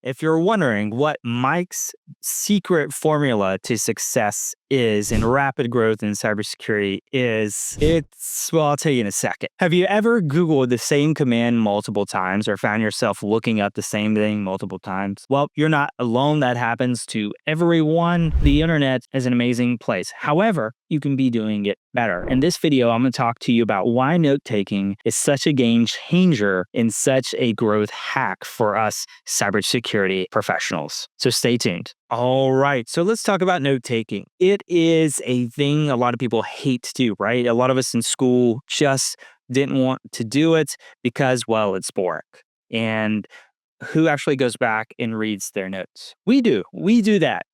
If you're wondering what Mike's secret formula to success is in rapid growth in cybersecurity well, I'll tell you in a second. Have you ever Googled the same command multiple times or found yourself looking up the same thing multiple times? Well, you're not alone. That happens to everyone. The internet is an amazing place. However, you can be doing it better. In this video, I'm going to talk to you about why note-taking is such a game changer and such a growth hack for us cybersecurity professionals. So stay tuned. All right, so let's talk about note-taking. It is a thing a lot of people hate to do, right? A lot of us in school just didn't want to do it because, well, it's boring. And who actually goes back and reads their notes? We do. We do that.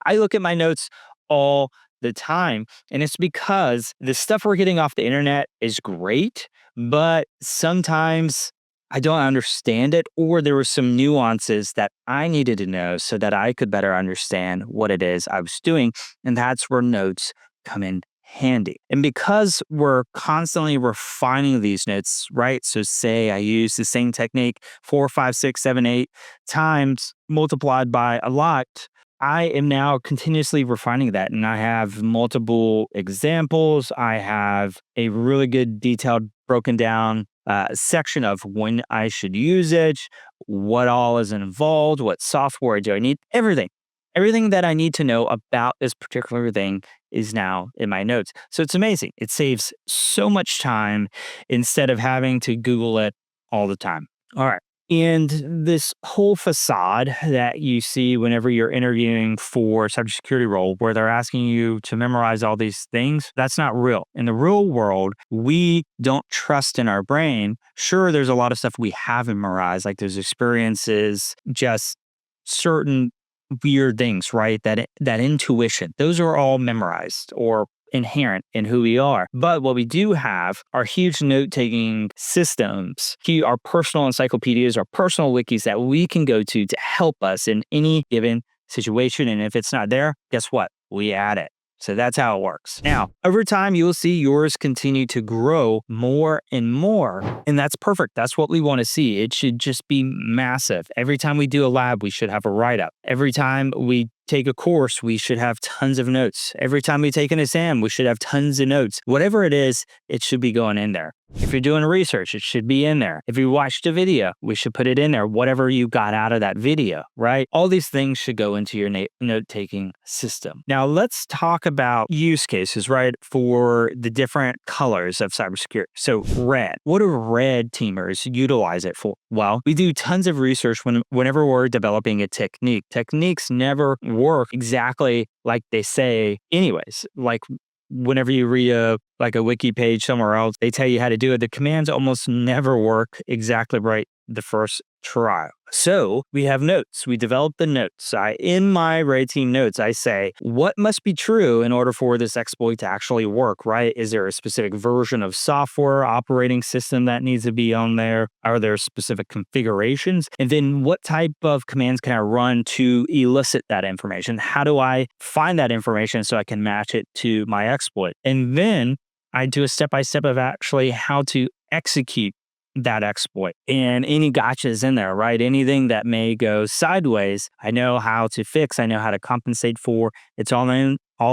I look at my notes all the time, and it's because the stuff we're getting off the internet is great, but sometimes I don't understand it, or there were some nuances that I needed to know so that I could better understand what it is I was doing, and that's where notes come in handy. And because we're constantly refining these notes, right? So say I use the same technique 4, 5, 6, 7, 8 times multiplied by a lot, I am now continuously refining that, and I have multiple examples. I have a really good detailed broken down section of when I should use it, what all is involved, what software do I need, everything. Everything that I need to know about this particular thing is now in my notes. So it's amazing. It saves so much time instead of having to Google it all the time. All right. And this whole facade that you see whenever you're interviewing for a cybersecurity role, where they're asking you to memorize all these things, that's not real. In the real world, we don't trust in our brain. Sure, there's a lot of stuff we have memorized, like those experiences, just certain weird things, right? That intuition, those are all memorized or inherent in who we are. But what we do have are huge note-taking systems, our personal encyclopedias, our personal wikis that we can go to help us in any given situation. And if it's not there, guess what? We add it. So that's how it works. Now, over time, you will see yours continue to grow more and more. And that's perfect. That's what we want to see. It should just be massive. Every time we do a lab, we should have a write-up. Every time we take a course, we should have tons of notes. Every time we take an exam, we should have tons of notes. Whatever it is, it should be going in there. If you're doing research, it should be in there. If you watched a video, we should put it in there, whatever you got out of that video, right? All these things should go into your note-taking system. Now, let's talk about use cases, right, for the different colors of cybersecurity. So red, what do red teamers utilize it for? Well, we do tons of research whenever we're developing a technique. Techniques never work exactly like they say anyways. Like whenever you read a wiki page somewhere else, they tell you how to do it. The commands almost never work exactly right the first try. So we have notes. We develop the notes. In my Red Team notes, I say, what must be true in order for this exploit to actually work, right? Is there a specific version of software, operating system that needs to be on there? Are there specific configurations? And then what type of commands can I run to elicit that information? How do I find that information so I can match it to my exploit? And then I do a step-by-step of actually how to execute that exploit and any gotchas in there, right? Anything that may go sideways, I know how to fix. I know how to compensate for. It's all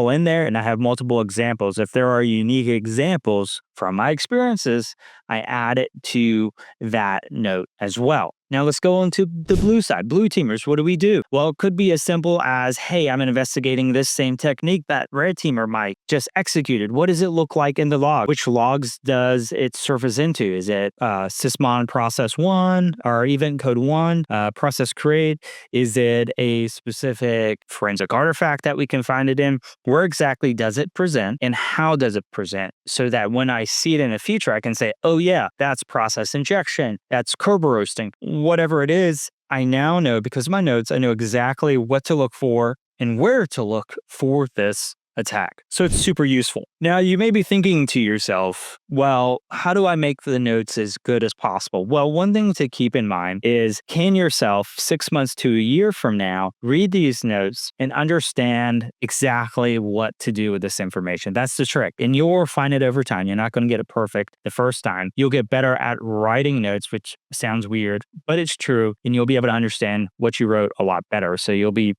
in there, and I have multiple examples. If there are unique examples from my experiences, I add it to that note as well. Now let's go on to the blue side. Blue teamers, what do we do? Well, it could be as simple as, hey, I'm investigating this same technique that red teamer might just executed. What does it look like in the log? Which logs does it surface into? Is it sysmon process 1 or event code 1, process create? Is it a specific forensic artifact that we can find it in? Where exactly does it present and how does it present? So that when I see it in the future, I can say, oh yeah, that's process injection, that's Kerber roasting, whatever it is. I now know, because of my notes, I know exactly what to look for and where to look for this attack. So it's super useful. Now, you may be thinking to yourself, well, how do I make the notes as good as possible? Well, one thing to keep in mind is, can yourself 6 months to a year from now read these notes and understand exactly what to do with this information? That's the trick. And you'll refine it over time. You're not going to get it perfect the first time. You'll get better at writing notes, which sounds weird, but it's true. And you'll be able to understand what you wrote a lot better. So you'll be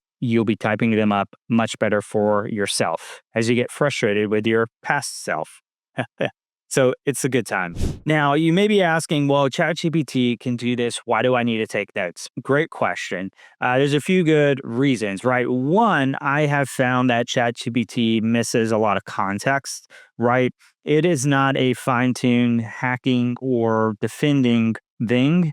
typing them up much better for yourself as you get frustrated with your past self. So it's a good time. Now, you may be asking, well, ChatGPT can do this. Why do I need to take notes? Great question. There's a few good reasons, right? One, I have found that ChatGPT misses a lot of context, right? It is not a fine-tuned hacking or defending thing.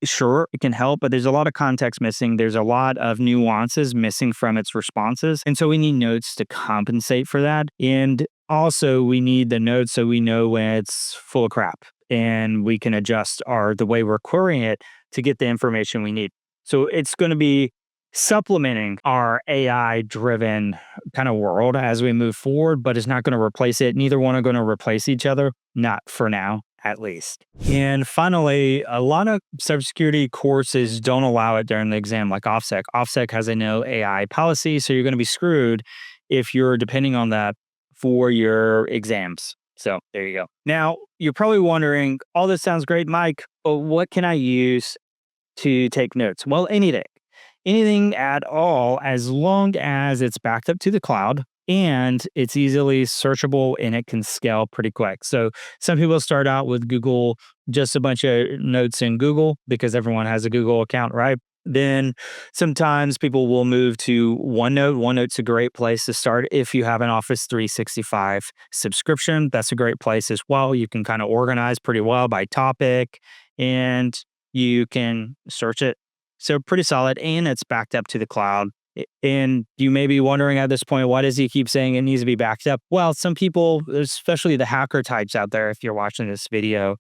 Sure, it can help, but there's a lot of context missing. There's a lot of nuances missing from its responses. And so we need notes to compensate for that. And also, we need the notes so we know when it's full of crap and we can adjust the way we're querying it to get the information we need. So it's going to be supplementing our AI driven kind of world as we move forward, but it's not going to replace it. Neither one are going to replace each other, not for now, at least. And finally, a lot of cybersecurity courses don't allow it during the exam, like OffSec. OffSec has a no AI policy, so you're going to be screwed if you're depending on that for your exams. So there you go. Now, you're probably wondering, all this sounds great, Mike, but what can I use to take notes? Well, anything at all, as long as it's backed up to the cloud and it's easily searchable and it can scale pretty quick. So some people start out with Google, just a bunch of notes in Google because everyone has a Google account, right? Then sometimes people will move to OneNote. OneNote's a great place to start if you have an Office 365 subscription. That's a great place as well. You can kind of organize pretty well by topic and you can search it. So pretty solid, and it's backed up to the cloud. And you may be wondering at this point, why does he keep saying it needs to be backed up? Well, some people, especially the hacker types out there, if you're watching this video,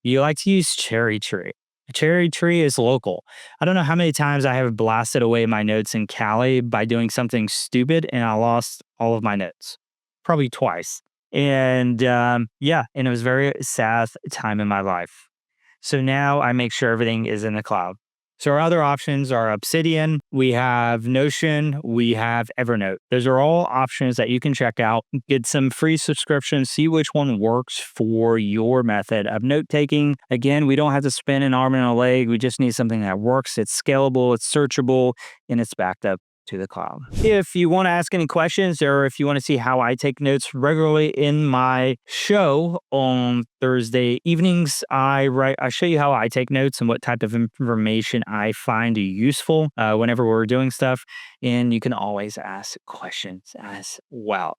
you like to use Cherry Tree. Cherry Tree is local. I don't know how many times I have blasted away my notes in Cali by doing something stupid and I lost all of my notes. Probably twice. And and it was a very sad time in my life. So now I make sure everything is in the cloud. So our other options are Obsidian, we have Notion, we have Evernote. Those are all options that you can check out, get some free subscriptions, see which one works for your method of note taking. Again, we don't have to spend an arm and a leg. We just need something that works. It's scalable, it's searchable, and it's backed up to the cloud. If you want to ask any questions or if you want to see how I take notes regularly in my show on Thursday evenings, I show you how I take notes and what type of information I find useful whenever we're doing stuff. And you can always ask questions as well.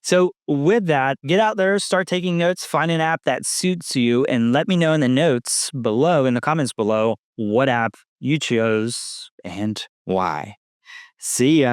So with that, get out there, start taking notes, find an app that suits you, and let me know in the notes below, in the comments below, what app you chose and why. See ya.